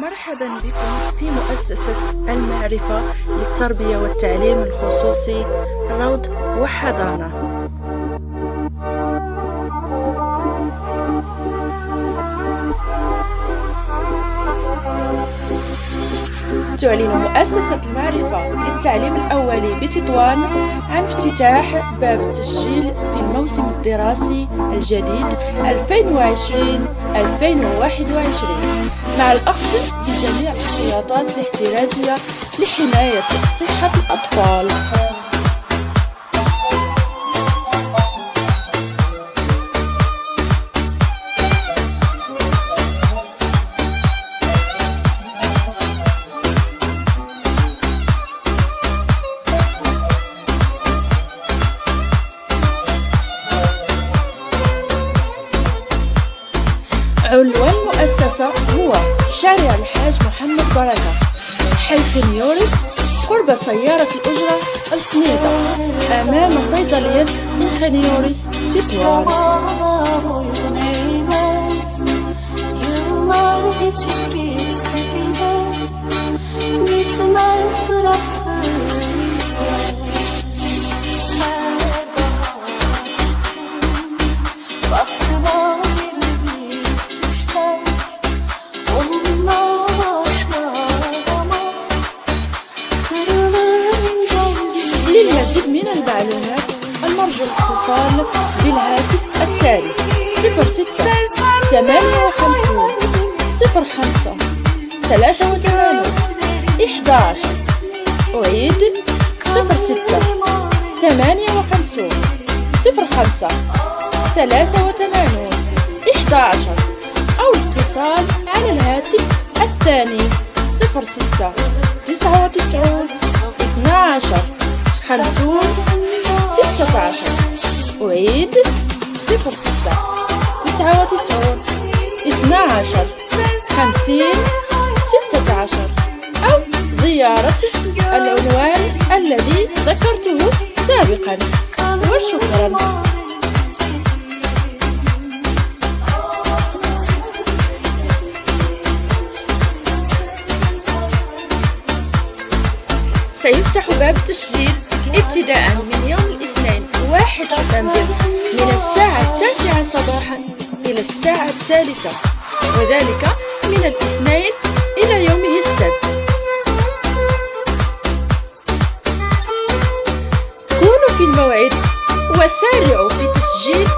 مرحبا بكم في مؤسسة المعرفة للتربية والتعليم الخصوصي روض وحضانة. تعلن مؤسسة المعرفة للتعليم الأولي بتطوان عن افتتاح باب التسجيل في الموسم الدراسي الجديد 2020-2021 مع الأخذ بجميع الاحتياطات الاحترازية لحماية صحة الأطفال. عنوان المؤسسة هو شارع الحاج محمد بركة، حي خنيورس، قرب سيارة الأجرة القنيطة، أمام صيدلية من خنيورس تطوان. للمزيد من المعلومات المرجو الاتصال بالهاتف التالي 06 58 05 83 11. أعيد 06 58 05 83 11 أو الاتصال على الهاتف الثاني 06 99 12 50 16. أعيد 06 99 12 50 16 أو زيارة العنوان الذي ذكرته سابقا. وشكرا. سيفتح باب التسجيل ابتداء من يوم الاثنين 1 شباط من الساعة 9 صباحا إلى الساعة 3، وذلك من الاثنين إلى يومه السبت. كونوا في الموعد وسارعوا في تسجيل